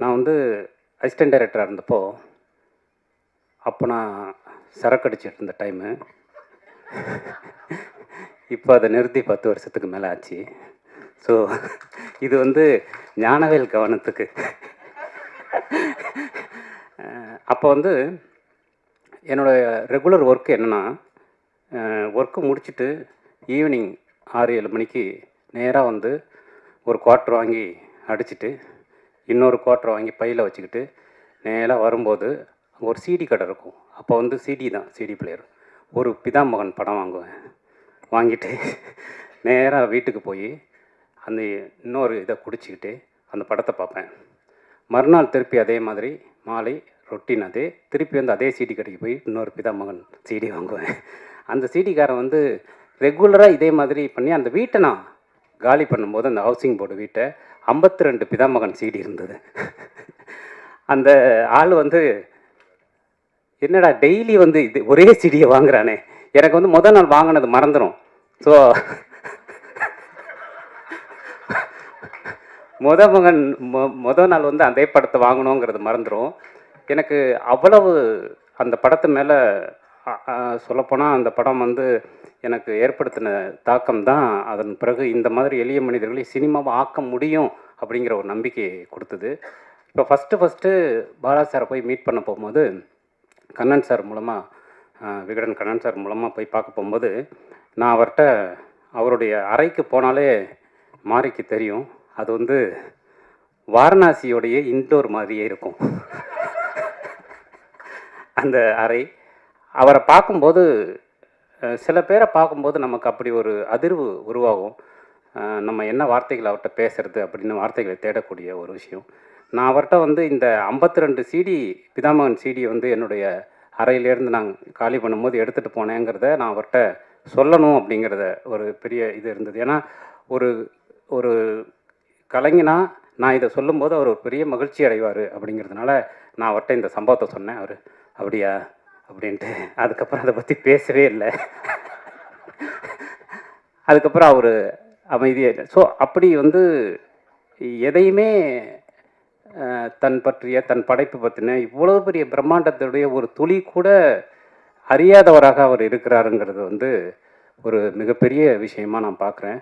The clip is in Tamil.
நான் வந்து அசிஸ்டன்ட் டைரக்டராக இருந்தப்போ, அப்போ நான் சரக்கு அடிச்சிட்டு இருந்த டைமு. இப்போ அதை நிறுத்தி 10 வருஷத்துக்கு மேலே ஆச்சு. ஸோ இது வந்து ஞானவேல் கவனத்துக்கு. அப்போ வந்து என்னோடய ரெகுலர் ஒர்க் என்னென்னா, ஒர்க்கு முடிச்சுட்டு ஈவினிங் 6-7 மணிக்கு நேராக வந்து ஒரு குவார்ட்டர் வாங்கி அடிச்சுட்டு, இன்னொரு குவார்ட்டர் வாங்கி பையில் வச்சுக்கிட்டு நேராக வரும்போது ஒரு சிடி கடை இருக்கும். அப்போ வந்து சிடி தான், சிடி பிளேயர். ஒரு பிதாமகன் படம் வாங்குவேன். வாங்கிட்டு நேராக வீட்டுக்கு போய் அந்த இன்னொரு இதை குடிச்சிக்கிட்டு அந்த படத்தை பார்ப்பேன். மறுநாள் திருப்பி அதே மாதிரி மாலை ரொட்டீன் அதே, திருப்பி வந்து அதே சிடி கடைக்கு போய் இன்னொரு பிதாமகன் சிடி வாங்குவேன். அந்த சிடிக்காரன் வந்து ரெகுலராக இதே மாதிரி பண்ணி அந்த வீட்டை நான் காலி பண்ணும்போது, அந்த ஹவுசிங் போர்டு வீட்டை 52 பிதாமகன் சிடி இருந்தது. அந்த ஆள் வந்து என்னடா டெய்லி வந்து இது ஒரே சிடியை வாங்குறானே, எனக்கு வந்து முதல் நாள் வாங்கினது மறந்துடும். ஸோ முதல் நாள் வந்து அதே படத்தை வாங்கணுங்கிறது மறந்துடும். எனக்கு அவ்வளவு அந்த படத்து மேலே சொல்லப்போனால் அந்த படம் வந்து எனக்கு ஏற்படுத்தின தாக்கம் தான் அதன் பிறகு இந்த மாதிரி எளிய மனிதர்களை சினிமாவை ஆக்க முடியும் அப்படிங்கிற ஒரு நம்பிக்கை கொடுத்தது. இப்போ ஃபஸ்ட்டு பாலா சாரை போய் மீட் பண்ண போகும்போது, கண்ணன் சார் மூலமாக, விகடன் கண்ணன் சார் மூலமாக போய் பார்க்க போகும்போது, நான் அவர்கிட்ட அவருடைய அறைக்கு போனாலே மாரிக்கு தெரியும், அது வந்து வாரணாசியோடைய இன்டோர் மாதிரியே இருக்கும் அந்த அறை. அவரை பார்க்கும்போது, சில பேரை பார்க்கும்போது நமக்கு அப்படி ஒரு அதிர்வு உருவாகும். நம்ம என்ன வார்த்தைகள் அவர்கிட்ட பேசுகிறது அப்படின்னு வார்த்தைகளை தேடக்கூடிய ஒரு விஷயம். நான் அவர்கிட்ட வந்து இந்த 52 சிடி பிதாமகன் சிடியை வந்து என்னுடைய அறையிலேருந்து நான் காலி பண்ணும்போது எடுத்துகிட்டு போனேங்கிறத நான் அவர்கிட்ட சொல்லணும் அப்படிங்கிறத ஒரு பெரிய இது இருந்தது. ஏன்னா ஒரு ஒரு கலைஞனா நான் இதை சொல்லும்போது அவர் ஒரு பெரிய மகிழ்ச்சி அடைவார் அப்படிங்கிறதுனால நான் அவர்கிட்ட இந்த சம்பவத்தை சொன்னேன். அவர் அப்படியா அப்படின்ட்டு அதுக்கப்புறம் அதை பற்றி பேசவே இல்லை. அதுக்கப்புறம் அவர் அமைதியாக இல்லை. ஸோ அப்படி வந்து எதையுமே தன் பற்றிய, தன் படைப்பு பற்றின இவ்வளோ பெரிய பிரம்மாண்டத்துடைய ஒரு துளி கூட அறியாதவராக அவர் இருக்கிறாருங்கிறது வந்து ஒரு மிகப்பெரிய விஷயமாக நான் பார்க்குறேன்.